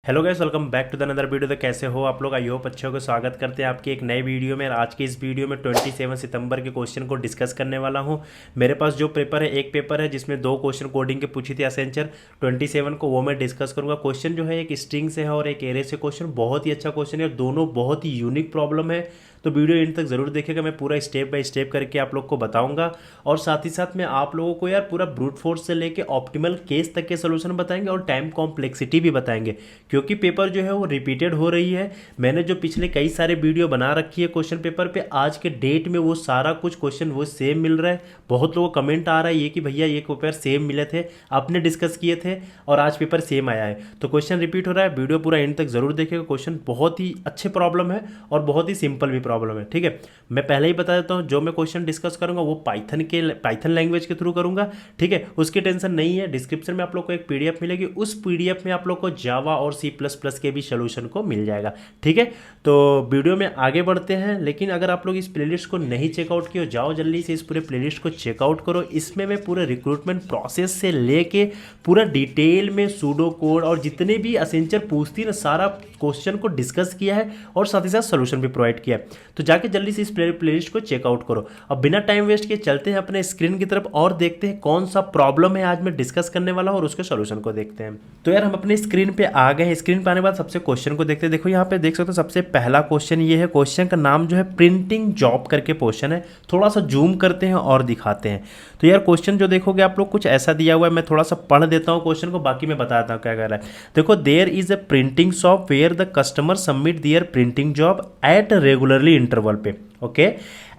Hello guys, welcome back to the another video. तो कैसे हो आप लोग? आई होप अच्छे हो। स्वागत करते हैं आपकी एक नई वीडियो में। आज की इस वीडियो में 27 सितंबर के क्वेश्चन को डिस्कस करने वाला हूं। मेरे पास जो पेपर है, एक पेपर है जिसमें दो क्वेश्चन कोडिंग के पूछी थी एसेंचर 27 को, वो मैं डिस्कस करूंगा। क्वेश्चन जो है एक स्ट्रिंग से है और एक एरे से। क्वेश्चन बहुत ही अच्छा क्वेश्चन है, दोनों बहुत ही यूनिक प्रॉब्लम है। तो वीडियो एंड तक जरूर देखेगा, मैं पूरा स्टेप बाय स्टेप करके आप लोग को बताऊंगा। और साथ ही साथ में आप लोगों को यार पूरा ब्रूट फोर्स से लेके ऑप्टिमल केस तक के सोल्यूशन बताएंगे और टाइम कॉम्प्लेक्सिटी भी बताएंगे, क्योंकि पेपर जो है वो रिपीटेड हो रही है। मैंने जो पिछले कई सारे वीडियो बना रखी है क्वेश्चन पेपर पे, आज के डेट में वो सारा कुछ क्वेश्चन वो सेम मिल रहा है। बहुत लोगों का कमेंट आ रहा है ये कि भैया ये पेपर सेम मिले थे, आपने डिस्कस किए थे और आज पेपर सेम आया है। तो क्वेश्चन रिपीट हो रहा है, वीडियो पूरा एंड तक जरूर देखेगा। क्वेश्चन बहुत ही अच्छे प्रॉब्लम है और बहुत ही सिंपल भी प्रॉब्लम है, ठीक है। मैं पहले ही बता देता हूँ, जो मैं क्वेश्चन डिस्कस करूंगा वो पाइथन लैंग्वेज के थ्रू करूंगा, ठीक है। उसकी टेंशन नहीं है। डिस्क्रिप्शन में आप लोग को एक पीडीएफ मिलेगी, उस पीडीएफ में आप लोग को जावा और C++ के भी सोल्यूशन को मिल जाएगा, ठीक है। तो वीडियो में आगे बढ़ते हैं। लेकिन अगर आप लोग इस प्लेलिस्ट को नहीं चेकआउट किए, जाओ जल्दी से इस पूरे प्लेलिस्ट को चेकआउट करो। इसमें मैं पूरे रिक्रूटमेंट प्रोसेस से लेके पूरा डिटेल में सूडो कोड और जितने भी एसेंचर पूछती है ना, सारा क्वेश्चन को डिस्कस किया है और साथ ही साथ सोल्यूशन भी प्रोवाइड किया है। तो जाके जल्दी से इस प्लेलिस्ट को चेकआउट करो। अब बिना टाइम वेस्ट किए चलते हैं अपने स्क्रीन की तरफ और देखते हैं कौन सा प्रॉब्लम है आज मैं डिस्कस करने वाला हूं और उसके सोल्यूशन को देखते हैं। तो यार हम अपने स्क्रीन पे आ गए हैं। स्क्रीन पे आने के बाद सबसे क्वेश्चन को देखते हैं। देखो यहाँ पे देख सकते हो, सबसे पहला क्वेश्चन ये है। क्वेश्चन का नाम जो है प्रिंटिंग जॉब करके क्वेश्चन है। थोड़ा सा जूम करते हैं और दिखाते हैं। तो यार क्वेश्चन जो देखोगे आप लोग कुछ ऐसा दिया हुआ है। मैं थोड़ा सा पढ़ देता हूँ क्वेश्चन को, बाकी मैं बताता हूँ क्या कह रहा है। देखो, there is a printing shop where the customer submit their printing job at regularly interval पे, okay,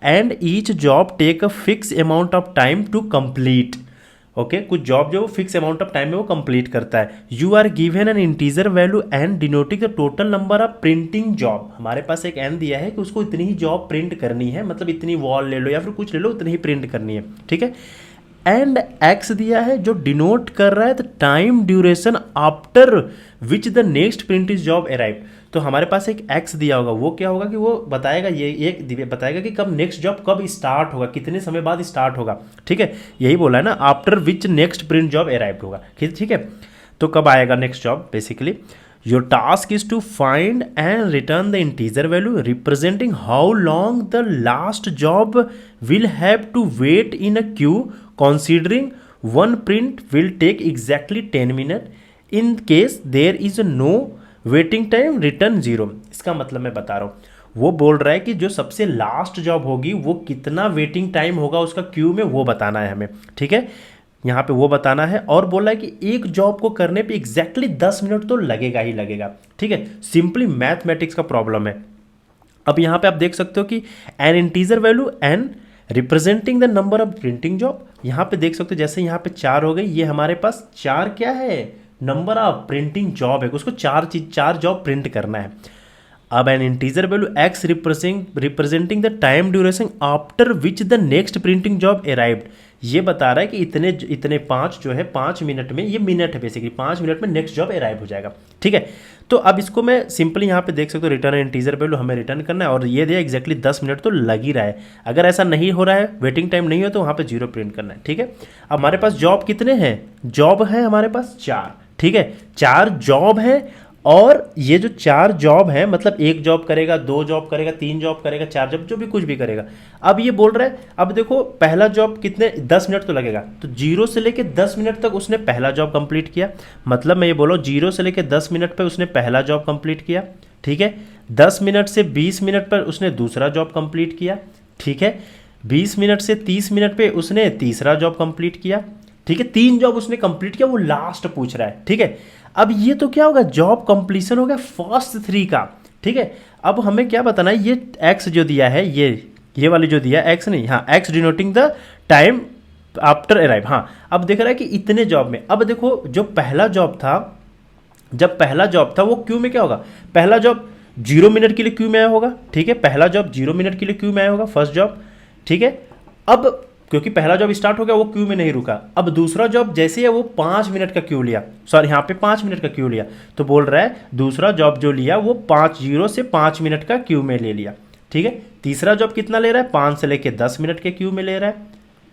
and each job take a fix amount of time to complete, okay. कुछ जॉब जो फिक्स अमाउंट ऑफ टाइम में वो complete करता है। You are given an integer value N denoting the total number of printing job. हमारे पास एक N दिया है कि उसको इतनी ही जॉब प्रिंट करनी है, मतलब इतनी वॉल ले लो या फिर कुछ ले लो, उतनी ही प्रिंट करनी है, ठीक है। एंड एक्स दिया है जो डिनोट कर रहा है the time duration after which the next print is job arrive. तो हमारे पास एक एक्स दिया होगा, वो क्या होगा कि वो बताएगा, ये बताएगा कि कब नेक्स्ट जॉब कब स्टार्ट होगा, कितने समय बाद स्टार्ट होगा, ठीक है। यही बोला है ना, after which next print job arrive होगा, ठीक है। तो कब आएगा next job basically. Your task is to find and return the integer value representing how long the last job will have to wait in a queue considering one print will take exactly 10 minutes in case there is no waiting time return 0। इसका मतलब मैं बता रहा हूँ, वो बोल रहा है कि जो सबसे लास्ट जॉब होगी वो कितना वेटिंग टाइम होगा उसका क्यू में, वो बताना है हमें, ठीक है। यहाँ पे वो बताना है और बोला है कि एक जॉब को करने पे एग्जैक्टली 10 मिनट तो लगेगा ही लगेगा, ठीक है। सिंपली मैथमेटिक्स का प्रॉब्लम है। अब यहाँ पे आप देख सकते हो कि an integer value N representing the number of printing job. यहाँ पे देख सकते हो, जैसे यहाँ पे 4 हो गई, ये हमारे पास 4 क्या है, नंबर ऑफ प्रिंटिंग जॉब है, उसको 4 जॉब प्रिंट करना है। अब N integer value x representing the time duration after which the next printing job arrived. ये बता रहा है कि इतने 5 जो है 5 मिनट में, ये मिनट है बेसिकली, 5 मिनट में नेक्स्ट जॉब अराइव हो जाएगा, ठीक है। तो अब इसको मैं सिंपली यहाँ पे देख सकते हो, रिटर्न इंटीजर वैल्यू हमें रिटर्न करना है और ये दिया एग्जैक्टली 10 मिनट तो लग ही रहा है। अगर ऐसा नहीं हो रहा है, वेटिंग टाइम नहीं हो, तो वहाँ पे 0 प्रिंट करना है, ठीक है। अब हमारे पास जॉब कितने हैं, जॉब है हमारे पास 4, ठीक है। 4 जॉब है और ये जो 4 जॉब है, मतलब एक जॉब करेगा, 2 जॉब करेगा, 3 जॉब करेगा, 4 जॉब, जो भी कुछ भी करेगा। अब ये बोल रहा है, अब देखो पहला जॉब कितने 10 मिनट तो लगेगा, तो 0 से लेके 10 मिनट तक उसने पहला जॉब कंप्लीट किया। मतलब मैं ये बोलो 0 से लेके 10 मिनट पर उसने पहला जॉब कंप्लीट किया, ठीक है। 10 मिनट से 20 मिनट पर उसने दूसरा जॉब कंप्लीट किया, ठीक है। 20 मिनट से 30 मिनट पे उसने तीसरा जॉब कंप्लीट किया, ठीक है। 3 जॉब उसने कंप्लीट किया, वो लास्ट पूछ रहा है, ठीक है। अब ये तो क्या होगा, जॉब कंप्लीशन हो गया फर्स्ट 3 का, ठीक है। अब हमें क्या बताना है, ये एक्स जो दिया है, ये वाली जो दिया एक्स नहीं, हाँ, x denoting the time after arrive. हाँ, अब देख रहा है कि इतने जॉब में, अब देखो जो पहला जॉब था, जब पहला जॉब था वो क्यू में क्या होगा, पहला जॉब 0 मिनट के लिए क्यू में आया होगा, ठीक है। पहला जॉब 0 मिनट के लिए क्यू में आया होगा, फर्स्ट जॉब, ठीक है। अब क्योंकि पहला जॉब स्टार्ट हो गया, वो क्यू में नहीं रुका। अब दूसरा जॉब जैसे है वो 5 मिनट का क्यू लिया, सॉरी यहाँ पे 5 मिनट का क्यू लिया, तो बोल रहा है दूसरा जॉब जो लिया वो 0 से 5 मिनट का क्यू में ले लिया, ठीक है। तीसरा जॉब कितना ले रहा है, 5 से लेके 10 मिनट के क्यू में ले रहा है,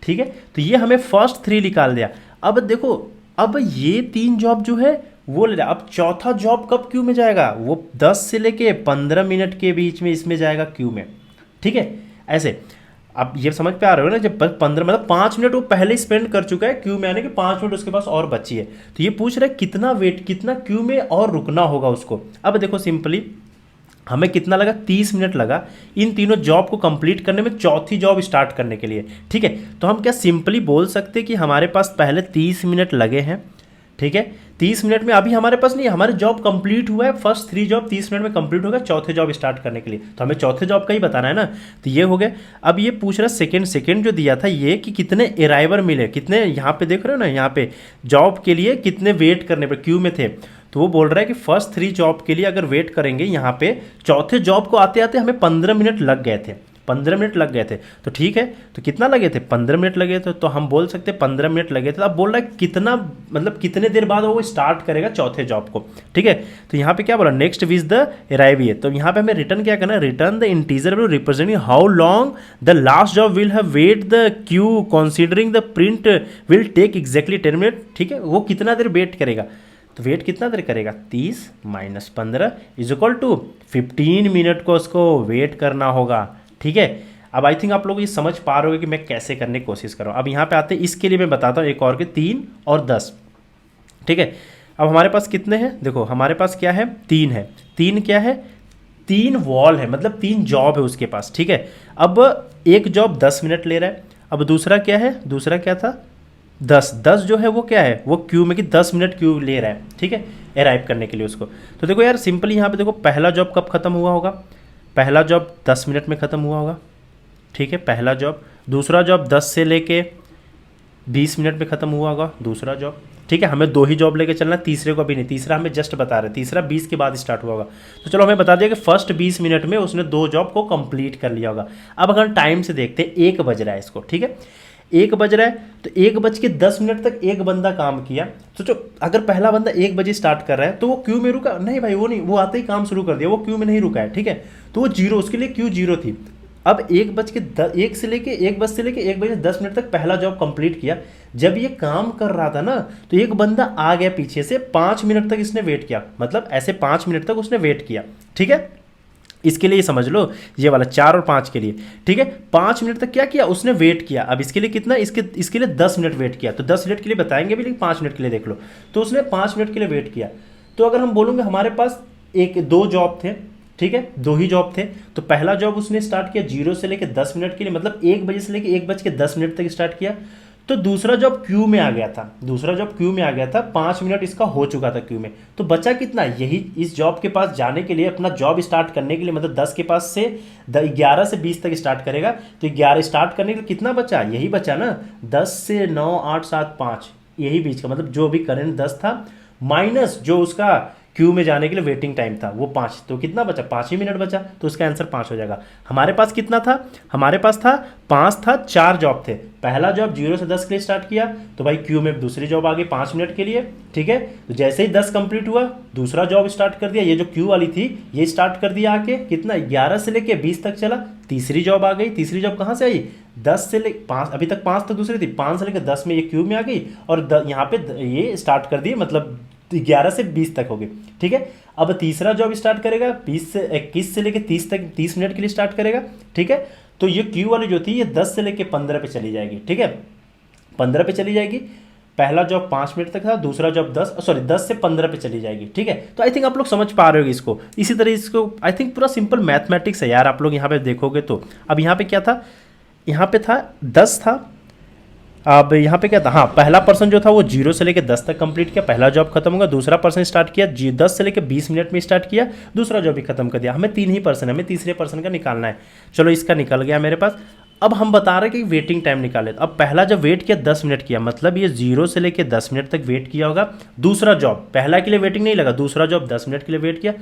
ठीक है। तो ये हमें फर्स्ट 3 निकाल दिया। अब देखो, अब ये 3 जॉब जो है वो ले जाए। अब चौथा जॉब कब क्यू में जाएगा, वो 10 से लेके 15 मिनट के बीच में इसमें जाएगा क्यू में, ठीक है। ऐसे अब ये समझ पे आ रहा हो ना, जब 15 मतलब 5 मिनट वो पहले स्पेंड कर चुका है क्यू में आने के, 5 मिनट उसके पास और बची है। तो ये पूछ रहा है कितना वेट, कितना क्यू में और रुकना होगा उसको। अब देखो सिंपली हमें कितना लगा, 30 मिनट लगा इन तीनों जॉब को कंप्लीट करने में, चौथी जॉब स्टार्ट करने के लिए, ठीक है। तो हम क्या सिंपली बोल सकते कि हमारे पास पहले 30 मिनट लगे हैं, ठीक है। 30 मिनट में अभी हमारे पास नहीं, हमारे जॉब कंप्लीट हुआ है, फर्स्ट 3 जॉब 30 मिनट में कंप्लीट हो गया, चौथे जॉब स्टार्ट करने के लिए तो हमें चौथे जॉब का ही बताना है ना। तो ये हो गया। अब ये पूछ रहा है सेकेंड जो दिया था ये कि कितने अराइवर मिले, कितने यहाँ पे देख रहे हो ना, यहाँ पे जॉब के लिए कितने वेट करने पर क्यू में थे। तो वो बोल रहा है कि फर्स्ट 3 जॉब के लिए अगर वेट करेंगे यहाँ पे, चौथे जॉब को आते आते हमें 15 मिनट लग गए थे, 15 मिनट लग गए थे। तो ठीक है, तो कितना लगे थे, 15 मिनट लगे थे, तो हम बोल सकते 15 मिनट लगे थे। अब बोल रहा है कितना, मतलब कितने देर बाद वो स्टार्ट करेगा चौथे जॉब को, ठीक है। तो यहाँ पे क्या बोला, नेक्स्ट विज द अराइव। तो यहाँ पे हमें रिटर्न क्या करना है, return the integer will representing how long the last job will have wait the queue considering the print will take exactly 10 minute, ठीक है। वो कितना देर वेट करेगा, तो वेट कितना देर करेगा, 30 - 15 इज इक्वल टू 15 मिनट को उसको वेट करना होगा, ठीक है। अब आई थिंक आप लोग ये समझ पा रहे हो कि मैं कैसे करने की कोशिश कर रहा हूँ। अब यहाँ पे आते हैं, इसके लिए मैं बताता हूँ एक और के 3 और 10, ठीक है। अब हमारे पास कितने हैं, देखो हमारे पास क्या है, 3 है। 3 क्या है, 3 वॉल है, मतलब 3 जॉब है उसके पास, ठीक है। अब एक जॉब 10 मिनट ले रहा है। अब दूसरा क्या है, दूसरा क्या था, 10 जो है वो क्या है, वो क्यू में कि 10 मिनट क्यू ले रहा है, ठीक है, अराइव करने के लिए उसको। तो देखो यार सिंपली यहाँ पे देखो, पहला जॉब कब खत्म हुआ होगा, पहला जॉब 10 मिनट में ख़त्म हुआ होगा, ठीक है, पहला जॉब। दूसरा जॉब 10 से लेके 20 मिनट में ख़त्म हुआ होगा दूसरा जॉब, ठीक है। हमें 2 ही जॉब लेके चलना, तीसरे को अभी नहीं, तीसरा हमें जस्ट बता रहे हैं, तीसरा 20 के बाद स्टार्ट हुआ होगा। तो चलो हमें बता दिया कि फर्स्ट 20 मिनट में उसने 2 जॉब को कंप्लीट कर लिया होगा। अब अगर टाइम से देखते हैं, 1 बज रहा है इसको, ठीक है, 1 बज रहा है, तो 1:10 तक एक बंदा काम किया। सोचो अगर पहला बंदा 1 बजे स्टार्ट कर रहा है तो वो क्यू में रुका नहीं भाई, वो नहीं, वो आते ही काम शुरू कर दिया, वो क्यू में नहीं रुका है, ठीक है। तो वो 0, उसके लिए क्यू 0 थी। अब 1 से लेके 1:10 तक पहला जॉब कंप्लीट किया। जब ये काम कर रहा था ना, तो एक बंदा आ गया पीछे से, 5 मिनट तक इसने वेट किया, मतलब ऐसे 5 मिनट तक उसने वेट किया, ठीक है। इसके लिए समझ लो, ये वाला 4 और 5 के लिए, ठीक है, 5 मिनट तक क्या किया उसने, वेट किया। अब इसके लिए कितना, इसके लिए 10 मिनट वेट किया। तो 10 मिनट के लिए बताएंगे भी, लेकिन 5 मिनट के लिए देख लो। तो उसने 5 मिनट के लिए वेट किया। तो अगर हम बोलेंगे हमारे पास 2 जॉब थे, ठीक है, 2 ही जॉब थे। तो पहला जॉब उसने स्टार्ट किया 0 से लेकर 10 मिनट के लिए, मतलब 1 बजे से लेकर 1:10 तक स्टार्ट किया। तो दूसरा जॉब क्यू में आ गया था, दूसरा जॉब क्यू में आ गया था, 5 मिनट इसका हो चुका था क्यू में। तो बचा कितना, यही इस जॉब के पास जाने के लिए, अपना जॉब स्टार्ट करने के लिए, मतलब 10 के पास से 11 से 20 तक स्टार्ट करेगा। तो 11 स्टार्ट करने के लिए कितना बचा, यही बचा ना, 10 से 9, 8, 7, 5, यही बीच का, मतलब जो भी करंट 10 था माइनस जो उसका क्यू में जाने के लिए वेटिंग टाइम था वो 5, तो कितना बचा, 5 ही मिनट बचा। तो उसका आंसर 5 हो जाएगा। हमारे पास कितना था, हमारे पास था 5 था, 4 जॉब थे। पहला जॉब 0 से 10 के लिए स्टार्ट किया, तो भाई क्यू में दूसरी जॉब आ गई 5 मिनट के लिए, ठीक है। तो जैसे ही 10 कंप्लीट हुआ, दूसरा जॉब स्टार्ट कर दिया, ये जो क्यू वाली थी ये स्टार्ट कर दिया आके, कितना 11 से लेके 20 तक चला। तीसरी जॉब आ गई, तीसरी जॉब कहाँ से आई, 10 से ले 5, अभी तक 5 तक दूसरी थी, 5 से लेकर 10 में ये क्यू में आ गई, और यहाँ पे ये स्टार्ट कर दिए, मतलब 11 से 20 तक हो गए, ठीक है। अब तीसरा जॉब स्टार्ट करेगा 21 से लेके 30 तक, 30 मिनट के लिए स्टार्ट करेगा, ठीक है। तो ये क्यू वाली जो थी ये 10 से लेके 15 पे चली जाएगी, ठीक है, 15 पे चली जाएगी। पहला जॉब 5 मिनट तक था, दूसरा जॉब 10 से 15 पे चली जाएगी, ठीक है। तो आई थिंक आप लोग समझ पा रहे हो इसको। इसी तरह इसको आई थिंक पूरा सिंपल मैथमेटिक्स है यार, आप लोग यहाँ पे देखोगे तो। अब यहाँ पे क्या था, यहाँ पे था 10 था। अब यहाँ पे क्या था, हाँ, पहला पर्सन जो था वो 0 से लेकर 10 तक कंप्लीट किया, पहला जॉब खत्म होगा। दूसरा पर्सन स्टार्ट किया 10 से लेकर 20 मिनट में स्टार्ट किया, दूसरा जॉब भी खत्म कर दिया। हमें 3 ही पर्सन है, हमें तीसरे पर्सन का निकालना है। चलो इसका निकल गया मेरे पास। अब हम बता रहे हैं कि वेटिंग टाइम निकाले। अब पहला जब वेट किया 10 मिनट किया, मतलब ये 0 से लेकर 10 मिनट तक वेट किया होगा। दूसरा जॉब, पहला के लिए वेटिंग नहीं लगा, दूसरा जॉब 10 मिनट के लिए वेट किया।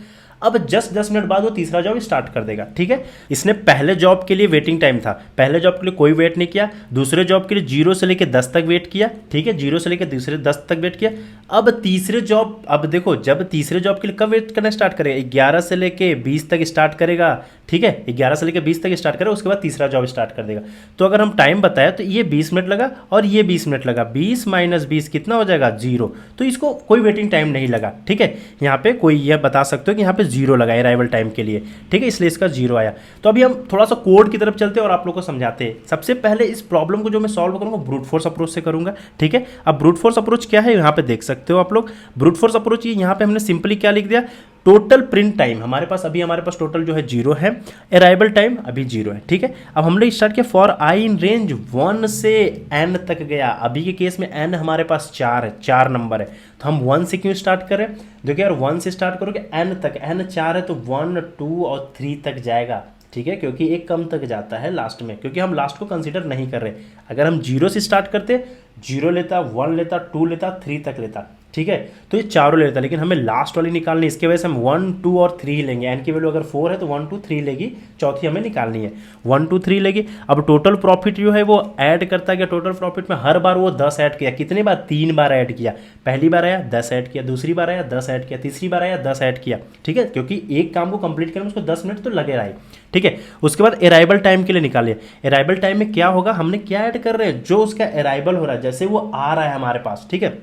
अब जस्ट 10 मिनट बाद वो तीसरा जॉब स्टार्ट कर देगा। ठीक है, इसने पहले जॉब के लिए वेटिंग टाइम था, पहले जॉब के लिए कोई वेट नहीं किया, दूसरे जॉब के लिए 0 से लेकर 10 तक वेट किया। ठीक है, 0 से लेकर दूसरे 10 तक वेट किया। अब तीसरे जॉब, अब देखो जब तीसरे जॉब के लिए कब वेट करना स्टार्ट करेगा, 11 से लेकर 20 तक स्टार्ट करेगा। ठीक है, 11 से लेकर 20 तक स्टार्ट करेगा, उसके बाद तीसरा जॉब स्टार्ट कर देगा। तो अगर हम टाइम बताया तो ये 20 मिनट लगा और ये 20 मिनट लगा, 20 माइनस 20 कितना हो जाएगा, 0। तो इसको कोई वेटिंग टाइम नहीं लगा। ठीक है, यहाँ पे कोई यह बता सकते हो कि यहाँ पे 0 लगा अराइवल टाइम के लिए। ठीक है, इसलिए इसका 0 आया। तो अभी हम थोड़ा सा कोड की तरफ चलते हैं और आप लोग को समझाते हैं। सबसे पहले इस प्रॉब्लम को जो मैं सॉल्व करूँगा ब्रूट फोर्स अप्रोच से करूँगा। ठीक है, अब ब्रूट फोर्स अप्रोच क्या है यहाँ पे देख सकते हो आप लोग। ब्रूट फोर्स अप्रोच ये यहाँ पे हमने सिंपली क्या लिख दिया, टोटल प्रिंट टाइम हमारे पास टोटल जो है 0 है, अराइवल टाइम अभी 0 है। ठीक है, अब हमने स्टार्ट किया फॉर आई इन रेंज 1 से n तक गया। अभी के केस में n हमारे पास 4 है, 4 नंबर है, तो हम 1 से क्यों स्टार्ट करें। देखिए यार 1 से स्टार्ट करोगे n तक, n 4 है तो 1, 2 और 3 तक जाएगा। ठीक है, क्योंकि एक कम तक जाता है लास्ट में, क्योंकि हम लास्ट को कंसीडर नहीं कर रहे। अगर हम 0 से स्टार्ट करते, 0 लेता, 1 लेता, 2 लेता, 3 तक लेता। ठीक है, तो ये चारों लेता, लेकिन हमें लास्ट वाली निकालनी, इसके वजह से हम 1, 2 और 3 लेंगे। एन की वैल्यू अगर 4 है तो 1, 2, 3 लेगी, चौथी हमें निकालनी है, 1, 2, 3 लेगी। अब टोटल प्रॉफिट जो है वो ऐड करता गया, टोटल प्रॉफिट में हर बार वो 10 ऐड किया। कितनी बार, 3 बार ऐड किया। पहली बार आया 10 ऐड किया, दूसरी बार आया 10 ऐड किया, तीसरी बार आया 10 ऐड किया। ठीक है, क्योंकि एक काम को कंप्लीट करने में उसको 10 मिनट तो लगे रहा है। ठीक है, उसके बाद अराइवल टाइम के लिए निकालिए। अराइवल टाइम में क्या होगा, हमने क्या ऐड कर रहे हैं, जो उसका अराइवल हो रहा है, जैसे वो आ रहा है हमारे पास। ठीक है,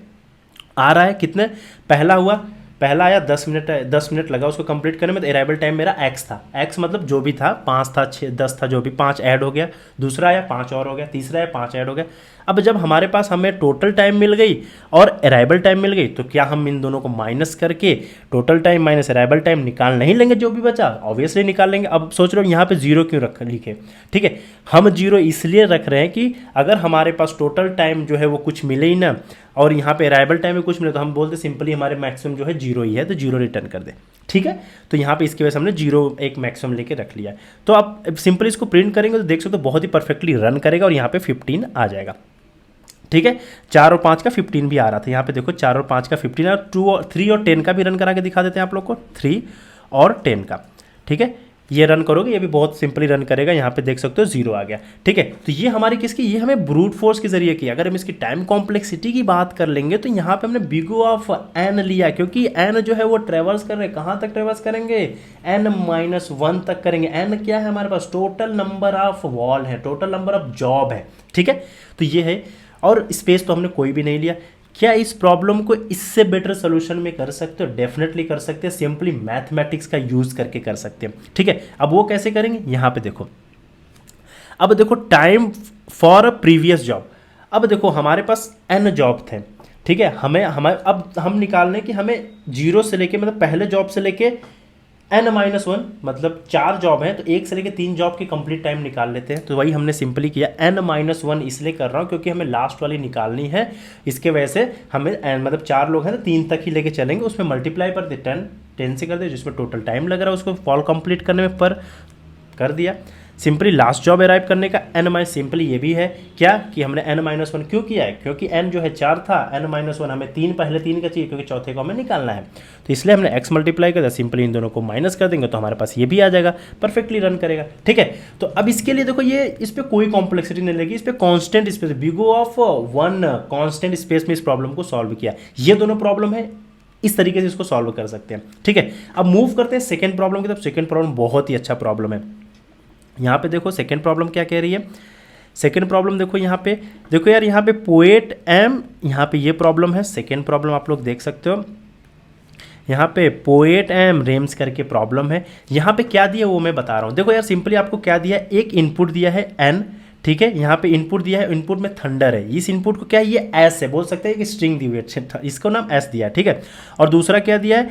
आ रहा है कितने, पहला आया 10 मिनट, 10 मिनट लगा उसको कंप्लीट करने में, तो अराइवल टाइम मेरा x था। x मतलब जो भी था, 5 था, 6, 10 था, जो भी 5 ऐड हो गया। दूसरा आया 5 और हो गया, तीसरा आया 5 ऐड हो गया। अब जब हमारे पास हमें टोटल टाइम मिल गई और अराइवल टाइम मिल गई, तो क्या हम इन दोनों को माइनस करके total time minus arrival time निकाल नहीं लेंगे, जो भी बचा ऑब्वियसली निकाल लेंगे। अब सोच रहे हो यहाँ पे 0 क्यों लिखे। ठीक है, हम 0 इसलिए रख रहे हैं कि अगर हमारे पास टोटल टाइम जो है वो कुछ मिले ही ना, और यहाँ पे अराइवल टाइम में कुछ मिले, तो हम बोलते सिंपली हमारे मैक्सिमम जो है 0 ही है, तो 0 रिटर्न कर दे। ठीक है, तो यहाँ पे इसकी वजह से हमने 0 एक मैक्सिमम लेके रख लिया। तो आप सिंपली इसको प्रिंट करेंगे तो देख सकते हो बहुत ही परफेक्टली रन करेगा और यहाँ पे 15 आ जाएगा। ठीक है, 4 और 5 का 15 भी आ रहा था, यहाँ पे देखो 4 और 5 का 15 और 2 और 3 और 10 का भी रन करा के दिखा देते हैं आप लोग को, 3 और 10 का। ठीक है, ये रन करोगे, ये भी बहुत सिंपली रन करेगा। यहाँ पे देख सकते हो 0 आ गया। ठीक है, तो ये हमारी किसकी, ये हमें ब्रूट फोर्स के जरिए की। अगर हम इसकी टाइम कॉम्प्लेक्सिटी की बात कर लेंगे तो यहाँ पे हमने बिग ऑफ n लिया, क्योंकि n जो है वो ट्रेवर्स कर रहे हैं, कहाँ तक ट्रेवर्स करेंगे, n-1 तक करेंगे। n क्या है हमारे पास, टोटल नंबर ऑफ वॉल है, टोटल नंबर ऑफ जॉब है। ठीक है, तो ये है, और स्पेस तो हमने कोई भी नहीं लिया। क्या इस प्रॉब्लम को इससे बेटर सोल्यूशन में कर सकते हो, डेफिनेटली कर सकते हैं, सिंपली मैथमेटिक्स का यूज करके कर सकते हैं। ठीक है, अब वो कैसे करेंगे, यहाँ पे देखो, अब देखो time for a previous job. अब देखो हमारे पास n जॉब थे। ठीक है, अब हम निकालने कि हमें 0 से लेके, मतलब पहले जॉब से लेके n-1, मतलब 4 जॉब है, तो 1 से लेके 3 जॉब की कंप्लीट टाइम निकाल लेते हैं। तो वही हमने सिंपली किया, n-1 इसलिए कर रहा हूँ क्योंकि हमें लास्ट वाली निकालनी है। इसके वजह से हमें मतलब 4 लोग हैं तो 3 तक ही लेके चलेंगे, उसमें मल्टीप्लाई कर दे 10 से कर दे, जिसमें टोटल टाइम लग रहा है उसको फॉल कंप्लीट करने में, पर कर दिया। सिंपली लास्ट जॉब अराइव करने का n- सिंपली ये भी है क्या कि हमने n-1 क्यों किया है, क्योंकि n जो है 4 था, n-1 हमें 3 पहले 3 का चाहिए, क्योंकि चौथे को हमें निकालना है, तो इसलिए हमने x मल्टीप्लाई कर दिया। सिंपली इन दोनों को माइनस कर देंगे तो हमारे पास ये भी आ जाएगा, परफेक्टली रन करेगा। ठीक है, तो अब इसके लिए देखो, ये इस पर कोई कॉम्प्लेक्सिटी नहीं लगी, इस पर constant space, big O of 1 constant space में इस प्रॉब्लम को सॉल्व किया। ये दोनों प्रॉब्लम है, इस तरीके से इसको सॉल्व कर सकते हैं। ठीक है, अब मूव करते हैं सेकेंड प्रॉब्लम की तरफ। सेकेंड प्रॉब्लम बहुत ही अच्छा प्रॉब्लम है। यहाँ पे देखो सेकेंड प्रॉब्लम क्या कह रही है। सेकेंड प्रॉब्लम देखो, यहाँ पे देखो यार, यहाँ पे पोएट एम, यहाँ पे ये प्रॉब्लम है। सेकेंड प्रॉब्लम आप लोग देख सकते हो, यहाँ पे पोएट एम रेम्स करके प्रॉब्लम है। यहाँ पे क्या दिया वो मैं बता रहा हूँ। देखो यार सिंपली आपको क्या दिया है, एक इनपुट दिया है एन, ठीक है, यहाँ पे इनपुट दिया है, इनपुट में थंडर है। इस इनपुट को क्या है, ये एस है, बोल सकते हैं कि स्ट्रिंग दी हुई है, इसको नाम एस दिया है। ठीक है, और दूसरा क्या दिया है,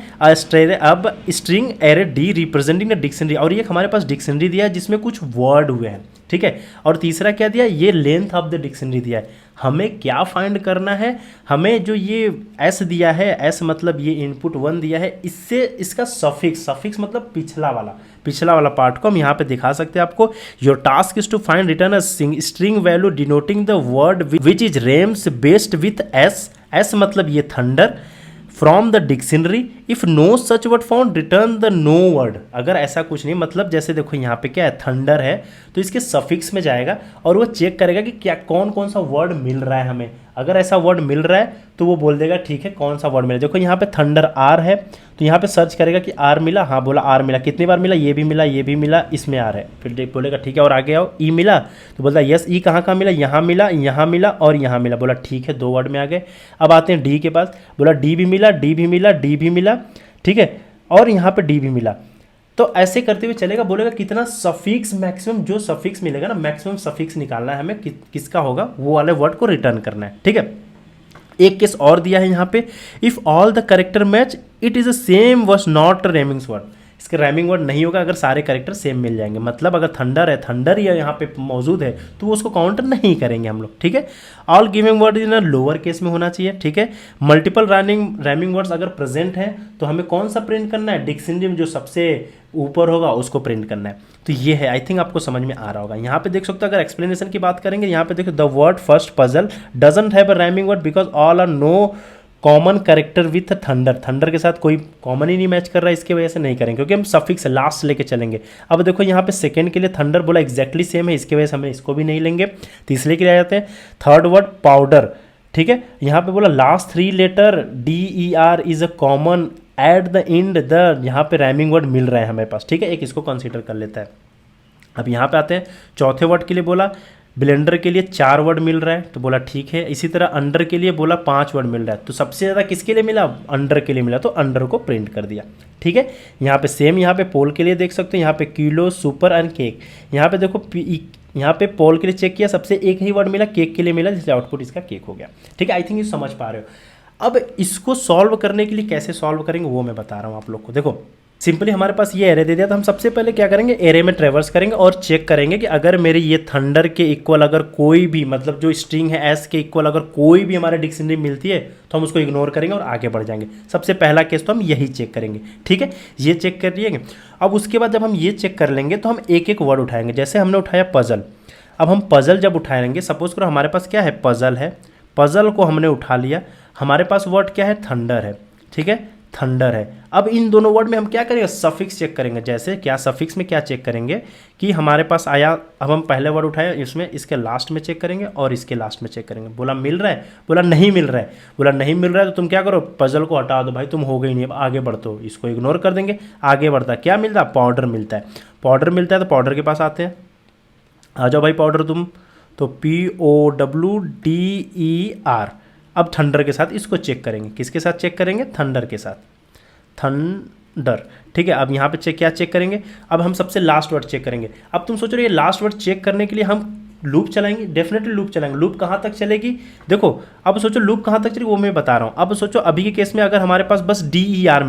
अब string array D representing the dictionary, और ये हमारे पास डिक्शनरी दिया है जिसमें कुछ वर्ड हुए हैं। ठीक है, और तीसरा क्या दिया, ये लेंथ ऑफ द डिक्शनरी दिया है। हमें क्या फाइंड करना है, हमें जो ये एस दिया है, एस मतलब ये इनपुट 1 दिया है, इससे इसका सफिक्स मतलब पिछला वाला पार्ट को हम यहाँ पे दिखा सकते हैं आपको। Your task is to find return a string value denoting the word which is rhymes based with S, S मतलब ये thunder, from the dictionary, if no such word found return the no word. अगर ऐसा कुछ नहीं, मतलब जैसे देखो यहाँ पे क्या है, थंडर है तो इसके सफिक्स में जाएगा और वो चेक करेगा कि क्या कौन कौन सा वर्ड मिल रहा है हमें। अगर ऐसा वर्ड मिल रहा है तो वो बोल देगा ठीक है कौन सा वर्ड मिला। देखो यहाँ पे थंडर आर है तो यहाँ पे सर्च करेगा कि आर मिला, हाँ बोला आर मिला, कितनी बार मिला, ये भी मिला, ये भी मिला, इसमें आर है। फिर बोलेगा ठीक है और आगे आओ, ई मिला तो बोलता है यस ई कहाँ कहाँ मिला, यहाँ मिला, यहाँ मिला और यहाँ मिला। बोला ठीक है 2 वर्ड में आ गए। अब आते हैं डी के पास, बोला डी भी मिला, डी भी मिला, डी भी मिला, ठीक है और यहाँ पे डी भी मिला। तो ऐसे करते हुए चलेगा, बोलेगा कितना सफिक्स, मैक्सिमम जो सफिक्स मिलेगा ना, मैक्सिमम सफिक्स निकालना है हमें, किसका होगा वो वाले वर्ड को रिटर्न करना है, ठीक है। एक केस और दिया है यहाँ पे, if all the character match it is a same was not rhyming word. इसके रैमिंग वर्ड नहीं होगा अगर सारे करेक्टर सेम मिल जाएंगे, मतलब अगर थंडर है, थंडर या यहाँ पे मौजूद है तो उसको काउंट नहीं करेंगे हम लोग, ठीक है। All giving word in lower case में होना चाहिए, ठीक है। मल्टीपल रैमिंग वर्ड्स अगर प्रेजेंट है तो हमें कौन सा प्रिंट करना है, डिक्शनरी में जो सबसे ऊपर होगा उसको प्रिंट करना है। तो ये है, आई थिंक आपको समझ में आ रहा होगा। यहाँ पे देख सकते हो, अगर एक्सप्लेनेशन की बात करेंगे, यहाँ पे देखो the word first puzzle doesn't have a rhyming word because all are no common character with thunder. Thunder के साथ कोई कॉमन ही नहीं मैच कर रहा है, इसके वजह से नहीं करेंगे क्योंकि हम सफिक्स लास्ट लेके चलेंगे। अब देखो यहाँ पे सेकंड के लिए थंडर बोला एग्जैक्टली सेम है, इसके वजह से हमें इसको भी नहीं लेंगे। तीसरे के लिए आ जाते हैं, थर्ड वर्ड पाउडर, ठीक है। यहाँ पे बोला last 3 letter DER is a common at the end the, यहाँ पे रैमिंग वर्ड मिल रहा है हमारे पास, ठीक है। एक इसको कंसीडर कर लेता है। अब यहाँ पे आते हैं चौथे वर्ड के लिए, बोला ब्लेंडर के लिए 4 वर्ड मिल रहा है तो बोला ठीक है। इसी तरह अंडर के लिए बोला 5 वर्ड मिल रहा है, तो सबसे ज़्यादा किसके लिए मिला, अंडर के लिए मिला, तो अंडर को प्रिंट कर दिया, ठीक है। यहाँ पे सेम, यहाँ पे पोल के लिए देख सकते हो, यहाँ पे किलो, सुपर एंड केक। यहाँ पे देखो यहाँ पे पोल के लिए चेक किया, सबसे एक ही वर्ड मिला, केक के लिए मिला, जिससे आउटपुट इसका केक हो गया, ठीक है। आई थिंक ये समझ पा रहे हो। अब इसको सॉल्व करने के लिए कैसे सॉल्व करेंगे वो मैं बता रहा हूँ आप लोग को। देखो सिंपली हमारे पास ये एरे दे दिया, तो हम सबसे पहले क्या करेंगे, एरे में ट्रेवर्स करेंगे और चेक करेंगे कि अगर मेरे ये थंडर के इक्वल अगर कोई भी, मतलब जो स्ट्रिंग है एस के इक्वल अगर कोई भी हमारे डिक्शनरी मिलती है तो हम उसको इग्नोर करेंगे और आगे बढ़ जाएंगे। सबसे पहला केस तो हम यही चेक करेंगे, ठीक है। ये चेक कर लिएंगे। अब उसके बाद जब हम ये चेक कर लेंगे तो हम एक एक वर्ड उठाएंगे। जैसे हमने उठाया पजल, अब हम पजल जब उठाएंगे, सपोज करो हमारे पास क्या है, पजल है, पजल को हमने उठा लिया, हमारे पास वर्ड क्या है, थंडर है, ठीक है, थंडर है। अब इन दोनों वर्ड में हम क्या करेंगे, सफिक्स चेक करेंगे। जैसे क्या सफिक्स में क्या चेक करेंगे कि हमारे पास आया, अब हम पहले वर्ड उठाए, इसमें इसके लास्ट में चेक करेंगे और इसके लास्ट में चेक करेंगे। बोला मिल रहा है, बोला नहीं मिल रहा है, बोला नहीं मिल रहा है तो तुम क्या करो, पजल को हटा दो भाई, तुम हो गई नहीं, अब आगे बढ़ते हो, इसको इग्नोर कर देंगे, आगे बढ़ता। क्या मिलता है, पाउडर मिलता है, पाउडर मिलता है तो पाउडर के पास आते हैं। आ जाओ भाई पाउडर तुम, तो POWDER। अब थंडर के साथ इसको चेक करेंगे, किसके साथ चेक करेंगे, थंडर के साथ, थंडर, ठीक है। अब यहाँ पे चेक क्या चेक करेंगे, अब हम सबसे लास्ट वर्ड चेक करेंगे। अब तुम सोच रहे हो ये लास्ट वर्ड चेक करने के लिए हम लूप चलाएंगे, डेफिनेटली लूप चलाएंगे। लूप कहाँ तक चलेगी, देखो अब सोचो लूप कहाँ तक चलेगी वो मैं बता रहा हूँ। अब सोचो अभी के केस में अगर हमारे पास बस DER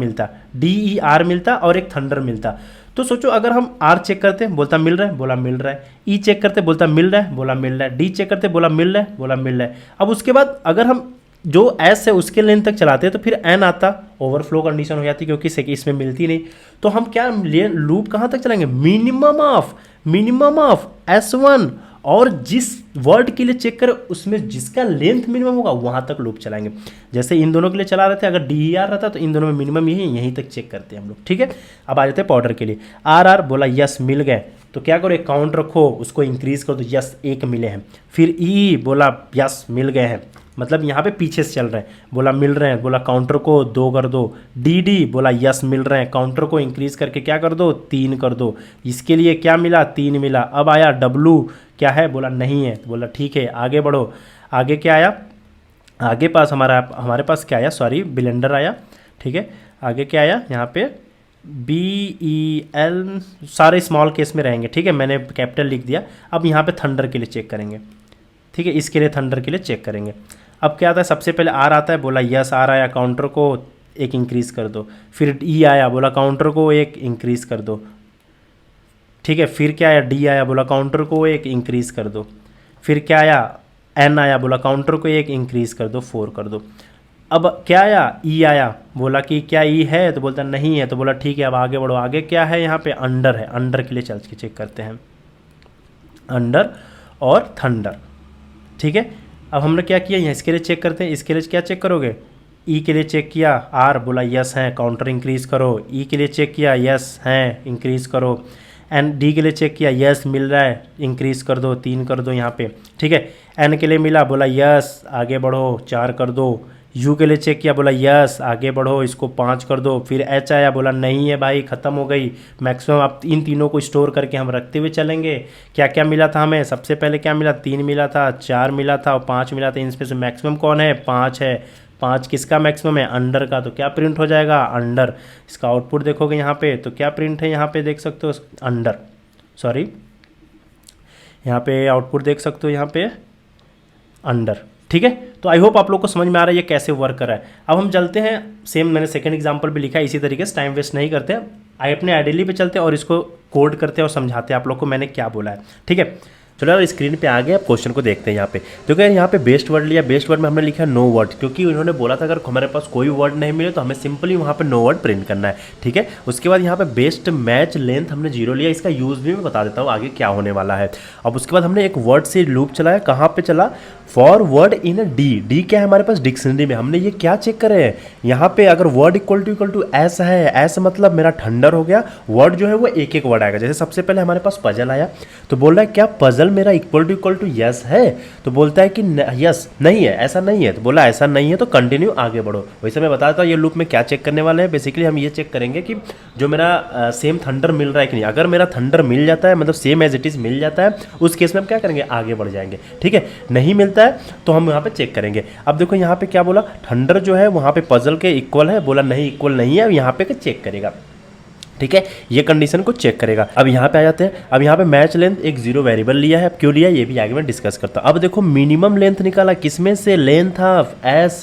मिलता और एक थंडर मिलता, तो सोचो अगर हम R चेक करते बोलता मिल रहा है, बोला मिल रहा है, E चेक करते बोलता मिल रहा है, बोला मिल रहा है, D चेक करते बोला मिल रहा है, बोला मिल रहा है। अब उसके बाद अगर हम जो S है उसके लेंथ तक चलाते हैं तो फिर N आता, ओवरफ्लो कंडीशन हो जाती क्योंकि इसमें मिलती नहीं। तो हम क्या लूप कहाँ तक चलाएंगे, मिनिमम ऑफ S1, और जिस वर्ड के लिए चेक करें उसमें जिसका लेंथ मिनिमम होगा वहाँ तक लूप चलाएंगे। जैसे इन दोनों के लिए चला रहे थे, अगर DER रहता तो इन दोनों में मिनिमम यहीं तक चेक करते हैं हम लोग, ठीक है। अब आ जाते हैं पाउडर के लिए, RR बोला यस मिल गए, तो क्या करो एक काउंट रखो, उसको इंक्रीज करो, तो यस 1 मिले हैं। फिर E बोला यस मिल गए हैं, मतलब यहाँ पे पीछे से चल रहे हैं, बोला मिल रहे हैं, बोला काउंटर को 2 कर दो। DD बोला यस मिल रहे हैं, काउंटर को इंक्रीज करके क्या कर दो, 3 कर दो। इसके लिए क्या मिला, 3 मिला। अब आया W क्या है, बोला नहीं है, तो बोला ठीक है आगे बढ़ो। आगे क्या आया, आगे पास हमारे पास क्या आया, सॉरी ब्लेंडर आया, ठीक है। आगे क्या आया, यहाँ पे BEL, सारे स्मॉल केस में रहेंगे, ठीक है, मैंने कैपिटल लिख दिया। अब यहाँ पे थंडर के लिए चेक करेंगे, ठीक है, इसके लिए थंडर के लिए चेक करेंगे। अब क्या आता है, सबसे पहले R आता है, बोला यस R आया, काउंटर को 1 इंक्रीज़ कर दो। फिर E आया, बोला काउंटर को 1 इंक्रीज़ कर दो, ठीक है। फिर क्या आया, D आया, बोला काउंटर को 1 इंक्रीज़ कर दो। फिर क्या आया, N आया, बोला काउंटर को 1 इंक्रीज़ कर दो, 4 कर दो। अब क्या आया, E आया, बोला कि क्या E है, तो बोलता नहीं है, तो बोला ठीक है अब आगे बढ़ो। आगे क्या है, यहाँ पे अंडर है, अंडर के लिए चल के चेक करते हैं, अंडर और थंडर, ठीक है। अब हमने क्या किया, यहाँ इसके लिए चेक करते हैं, इसके लिए क्या चेक करोगे, ई के लिए चेक किया, आर बोला यस है, काउंटर इंक्रीज़ करो। ई के लिए चेक किया, यस है, इंक्रीज़ करो। एन डी के लिए चेक किया, यस मिल रहा है, इंक्रीज़ कर दो, 3 कर दो यहाँ पे, ठीक है। एन के लिए मिला, बोला यस, आगे बढ़ो, 4 कर दो। यू के लिए चेक किया, बोला यस, आगे बढ़ो, इसको 5 कर दो। फिर एच आया, बोला नहीं है भाई, ख़त्म हो गई मैक्सिमम। अब इन तीनों को स्टोर करके हम रखते हुए चलेंगे। क्या क्या मिला था हमें, सबसे पहले क्या मिला, 3 मिला था, 4 मिला था और 5 मिला था। इनमें से मैक्सिमम कौन है, 5 है। 5 किसका मैक्सिमम है, अंडर का, तो क्या प्रिंट हो जाएगा, अंडर। इसका आउटपुट देखोगे यहाँ पे तो क्या प्रिंट है, यहाँ पे देख सकते हो अंडर, सॉरी यहाँ पे आउटपुट देख सकते हो, यहाँ पे अंडर, ठीक है। तो आई होप आप लोग को समझ में आ रहा है ये कैसे वर्क कर रहा है। अब हम चलते हैं, सेम मैंने सेकंड एग्जांपल भी लिखा है इसी तरीके से, टाइम वेस्ट नहीं करते, आइए अपने आइडियली पे चलते हैं और इसको कोड करते हैं और समझाते हैं आप लोग को मैंने क्या बोला है, ठीक है। चलो यार स्क्रीन पे आ गए, अब क्वेश्चन को देखते हैं। यहाँ पे देखो यार, यहाँ पे बेस्ट वर्ड लिया, बेस्ट वर्ड में हमने लिखा नो वर्ड, क्योंकि उन्होंने बोला था अगर हमारे पास कोई वर्ड नहीं मिले तो हमें सिंपली वहाँ पे नो वर्ड प्रिंट करना है, ठीक है। उसके बाद यहाँ पे बेस्ट मैच लेंथ हमने 0 लिया, इसका यूज़ भी मैं बता देता हूँ आगे क्या होने वाला है। अब उसके बाद हमने एक वर्ड से लूप चलाया, कहाँ पे चला, for word in D. D क्या है हमारे पास, डिक्शनरी में। हमने ये क्या चेक करे हैं, यहाँ पे अगर वर्ड इक्वल टू एस है, एस मतलब मेरा ठंडर हो गया, वर्ड जो है वो एक एक वर्ड आएगा। जैसे सबसे पहले हमारे पास पजल आया, तो बोल रहा है क्या पजल मेरा इक्वल टू यस है, तो बोलता है कि यस नहीं है, ऐसा नहीं है, तो बोला ऐसा नहीं है तो कंटिन्यू आगे बढ़ो। वैसे मैं बताता हूँ ये लूप में क्या चेक करने वाले हैं। बेसिकली हम ये चेक करेंगे कि जो मेरा सेम थंडर मिल रहा है कि नहीं। अगर मेरा थंडर मिल जाता है, मतलब सेम एज इट इज़ मिल जाता है, उस केस में हम क्या करेंगे, आगे बढ़ जाएंगे, ठीक है। नहीं मिलता है तो हम यहाँ पे चेक करेंगे। अब देखो यहाँ पे क्या बोला, थंडर जो है वहाँ पे पजल के इक्वल है, बोला नहीं इक्वल नहीं है, अब यहाँ पे चेक करेगा, ठीक है, ये कंडीशन को चेक करेगा। अब यहाँ पे आ जाते हैं। अब यहाँ पे मैच लेंथ एक 0 वेरिएबल लिया है, अब क्यों लिया ये भी आगे मैं डिस्कस करता हूँ। अब देखो मिनिमम लेंथ निकाला, किसमें से, लेंथ ऑफ एस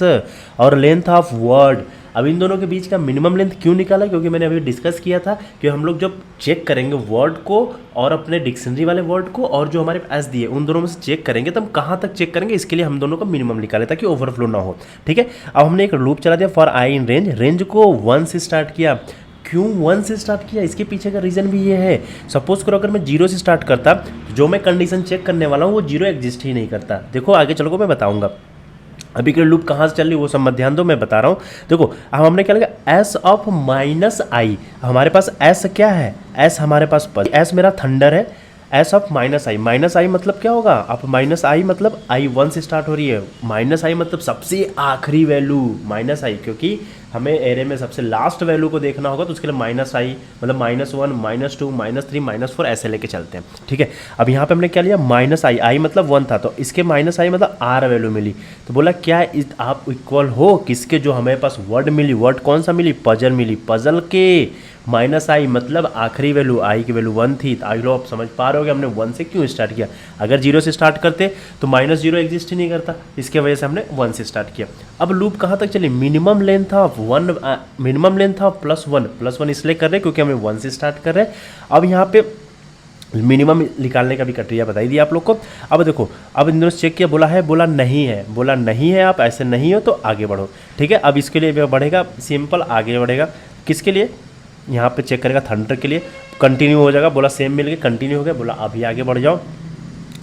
और लेंथ ऑफ वर्ड। अब इन दोनों के बीच का मिनिमम लेंथ क्यों निकाला, क्योंकि मैंने अभी डिस्कस किया था कि हम लोग जब चेक करेंगे वर्ड को और अपने डिक्शनरी वाले वर्ड को और जो हमारे एस दिए उन दोनों में से चेक करेंगे, तो हम कहाँ तक चेक करेंगे, इसके लिए हम दोनों का मिनिमम निकाले ताकि ओवरफ्लो ना हो, ठीक है। अब हमने एक लूप चला दिया for I in range, range को 1 से स्टार्ट किया। क्यों 1 से स्टार्ट किया, इसके पीछे का रीज़न भी ये है। सपोज करो अगर मैं 0 से स्टार्ट करता, जो मैं कंडीशन चेक करने वाला हूँ वो 0 एग्जिस्ट ही नहीं करता। देखो आगे चलो मैं बताऊंगा, अभी के लूप कहाँ से चल रही वो सब मत ध्यान दो, मैं बता रहा हूँ। देखो अब हमने क्या लगा, एस ऑफ माइनस आई, हमारे पास एस क्या है, एस हमारे पास एस मेरा थंडर है, एस ऑफ माइनस आई मतलब क्या होगा, अब माइनस आई मतलब आई 1 से स्टार्ट हो रही है, माइनस आई मतलब सबसे आखिरी वैल्यू माइनस आई, क्योंकि हमें एरे में सबसे लास्ट वैल्यू को देखना होगा, तो उसके लिए माइनस आई मतलब -1 -2 -3 -4 ऐसे लेके चलते हैं, ठीक है। अब यहाँ पे हमने क्या लिया, माइनस आई मतलब 1 था, तो इसके माइनस आई मतलब आर वैल्यू मिली, तो बोला क्या आप इक्वल हो किसके, जो हमारे पास वर्ड मिली, वर्ड कौन सा मिली, पजल मिली, पजल के माइनस आई मतलब आखिरी वैल्यू, आई की वैल्यू 1 थी। तो आई लो आप समझ पा रहे हो कि हमने 1 से क्यों स्टार्ट किया, अगर 0 से स्टार्ट करते तो -0 एग्जिस्ट ही नहीं करता, इसके वजह से हमने 1 से स्टार्ट किया। अब लूप कहाँ तक चली, minimum length of 1, minimum length of +1 इसलिए कर रहे हैं क्योंकि हमें 1 से स्टार्ट कर रहे हैं। अब यहाँ पे मिनिमम निकालने का भी प्रक्रिया बताई दी आप लोग को। अब देखो, अब इन दोनों से चेक किया, बोला है, बोला नहीं है, बोला नहीं है, आप ऐसे नहीं हो तो आगे बढ़ो, ठीक है। अब इसके लिए बढ़ेगा, सिंपल आगे बढ़ेगा, किसके लिए, यहाँ पे चेक करेगा थंडर के लिए, कंटिन्यू हो जाएगा, बोला सेम मिल गया, कंटिन्यू हो गया, बोला अभी आगे बढ़ जाओ,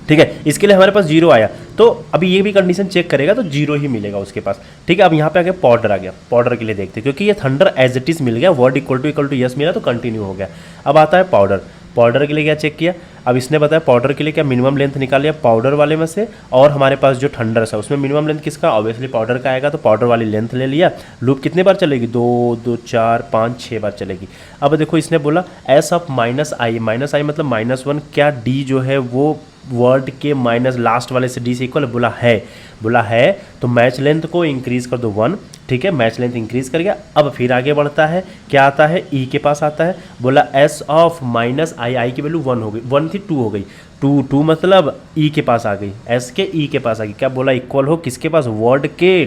ठीक है। इसके लिए हमारे पास 0 आया, तो अभी ये भी कंडीशन चेक करेगा तो 0 ही मिलेगा उसके पास, ठीक है। अब यहाँ पे आगे पाउडर आ गया, पाउडर के लिए देखते हैं, क्योंकि ये थंडर एज इट इज मिल गया, वर्ड इक्वल टू यस मिला तो कंटिन्यू हो गया। अब आता है पाउडर, पाउडर के लिए क्या चेक किया, अब इसने बताया पाउडर के लिए क्या मिनिमम लेंथ निकाल लिया पाउडर वाले में से, और हमारे पास जो थंडर है उसमें मिनिमम लेंथ किसका, ऑब्वियसली पाउडर का आएगा, तो पाउडर वाली लेंथ ले लिया। लूप कितने बार चलेगी, 2 2 4 5 6 बार चलेगी। अब देखो इसने बोला एस ऑफ माइनस आई मतलब -1, क्या डी जो है वो वर्ड के माइनस लास्ट वाले से डी से इक्वल, बोला है तो मैच लेंथ को इंक्रीज कर दो 1, ठीक है, मैच लेंथ इंक्रीज कर गया। अब फिर आगे बढ़ता है, क्या आता है, ई के पास आता है, बोला एस ऑफ माइनस आई की वैल्यू 1 हो गई, 1 थी 2 हो गई, 2 मतलब ई के पास आ गई, एस के ई के पास आ गई, क्या बोला इक्वल हो किसके पास, वर्ड के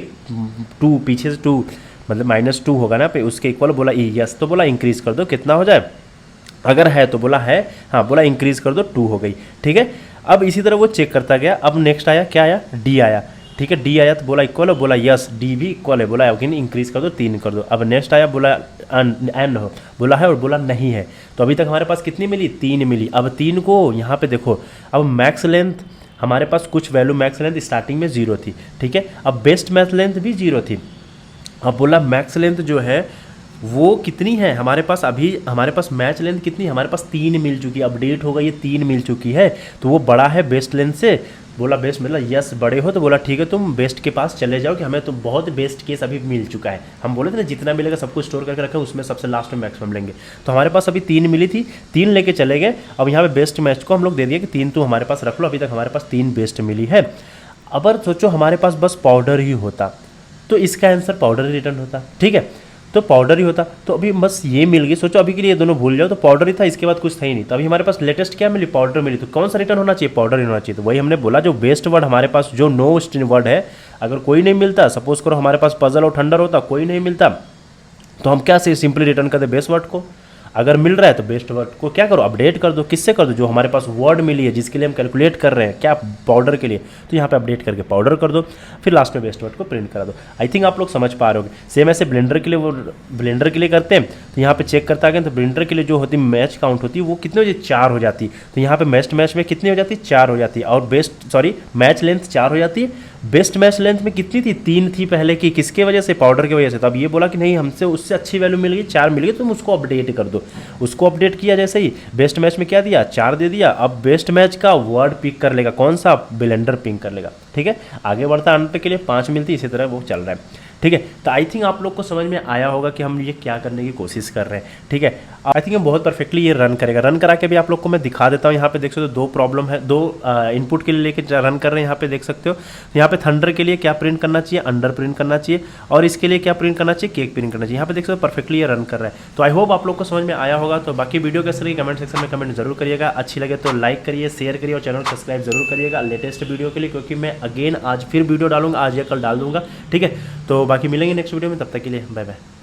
2 पीछे से 2 मतलब -2 होगा ना पे, उसके इक्वल, बोला ई यस, तो बोला इंक्रीज कर दो, कितना हो जाए, अगर है तो बोला है, हाँ बोला इंक्रीज कर दो 2 हो गई, ठीक है। अब इसी तरह वो चेक करता गया। अब नेक्स्ट आया, क्या आया, डी आया, ठीक है, डी आया तो बोला इक्वल है, बोला यस, डी भी इक्वल है, बोला अगेन इंक्रीज कर दो 3 कर दो। अब नेक्स्ट आया, बोला एन हो, बोला है और बोला नहीं है, तो अभी तक हमारे पास कितनी मिली, 3 मिली। अब 3 को यहाँ पे देखो, अब मैक्स लेंथ हमारे पास कुछ वैल्यू मैक्स लेंथ स्टार्टिंग में 0 थी, ठीक है, अब बेस्ट मैक्स लेंथ भी 0 थी, अब बोला मैक्स लेंथ जो है वो कितनी है हमारे पास, अभी हमारे पास मैच लेंथ कितनी है, हमारे पास 3 मिल चुकी है, अपडेट हो गई, ये 3 मिल चुकी है, तो वो बड़ा है बेस्ट लेंथ से। बोला बेस्ट मतलब यस बड़े हो, तो बोला ठीक है तुम बेस्ट के पास चले जाओ कि हमें तो बहुत बेस्ट केस अभी मिल चुका है। हम बोले थे ना जितना मिलेगा सब कुछ स्टोर करके रखें, उसमें सबसे लास्ट में मैक्सिमम लेंगे। तो हमारे पास अभी 3 मिली थी, 3 लेके चले गए। अब यहाँ पे बेस्ट मैच को हम लोग दे दिए कि 3 तो हमारे पास रख लो, अभी तक हमारे पास 3 बेस्ट मिली है। अगर सोचो हमारे पास बस पाउडर ही होता तो इसका आंसर पाउडर ही रिटर्न होता, ठीक है, तो पाउडर ही होता। तो अभी बस ये मिल गई, सोचो अभी के लिए ये दोनों भूल जाओ, तो पाउडर ही था, इसके बाद कुछ था ही नहीं। तो अभी हमारे पास लेटेस्ट क्या मिली, पाउडर मिली, तो कौन सा रिटर्न होना चाहिए, पाउडर ही होना चाहिए। तो वही हमने बोला जो बेस्ट वर्ड हमारे पास जो नो वर्ड है, अगर कोई नहीं मिलता, सपोज करो हमारे पास पजल और थंडर होता, कोई नहीं मिलता, तो हम क्या से सिंपली रिटर्न कर दे बेस्ट वर्ड को। अगर मिल रहा है तो बेस्ट वर्ड को क्या करो, अपडेट कर दो। किससे कर दो, जो हमारे पास वर्ड मिली है जिसके लिए हम कैलकुलेट कर रहे हैं क्या, पाउडर के लिए, तो यहाँ पे अपडेट करके पाउडर कर दो, फिर लास्ट में बेस्ट वर्ड को प्रिंट करा दो। आई थिंक आप लोग समझ पा रहे होगे। सेम ऐसे ब्लेंडर के लिए, वो ब्लेंडर के लिए करते हैं, तो यहाँ पे चेक करता है तो ब्लेंडर के लिए जो होती मैच काउंट होती है वो कितने हो जाती, 4 हो जाती। तो यहाँ पे बेस्ट मैच में कितनी हो जाती, 4 हो जाती, और मैच लेंथ 4 हो जाती है। बेस्ट मैच लेंथ में कितनी थी, 3 थी पहले की, किसके वजह से, पाउडर की वजह से। तो अब ये बोला कि नहीं हमसे उससे अच्छी वैल्यू मिल गई, 4 मिल गई, तुम उसको अपडेट कर दो। उसको अपडेट किया, जैसे ही बेस्ट मैच में क्या दिया, 4 दे दिया। अब बेस्ट मैच का वर्ड पिक कर लेगा, कौन सा, ब्लेंडर पिक कर लेगा, ठीक है। आगे बढ़ता अंत के लिए 5 मिलती, इसी तरह वो चल रहा है, ठीक है। तो आई थिंक आप लोग को समझ में आया होगा कि हम ये क्या करने की कोशिश कर रहे हैं, ठीक है। आई थिंक बहुत परफेक्टली ये रन करेगा। रन करा के भी आप लोग को मैं दिखा देता हूँ। यहाँ पे देख सकते हो 2 प्रॉब्लम है, 2 इनपुट के लिए लेके रन कर रहे हैं। यहाँ पे देख सकते हो, यहाँ पे थंडर के लिए क्या प्रिंट करना चाहिए, अंडर प्रिंट करना चाहिए, और इसके लिए क्या प्रिंट करना चाहिए, केक प्रिंट करना चाहिए। यहाँ पे देख सकते हो परफेक्टली ये रन कर रहा है। तो आई होप आप लोग को समझ में आया होगा। तो बाकी वीडियो कैसे लगी कमेंट सेक्शन में कमेंट जरूर करिएगा। अच्छी लगे तो लाइक करिए, शेयर करिए और चैनल सब्सक्राइब जरूर करिएगा लेटेस्ट वीडियो के लिए, क्योंकि मैं अगेन आज फिर वीडियो डालूंगा, आज या कल डाल दूंगा, ठीक है। तो बाकी मिलेंगे नेक्स्ट वीडियो में, तब तक के लिए बाय बाय।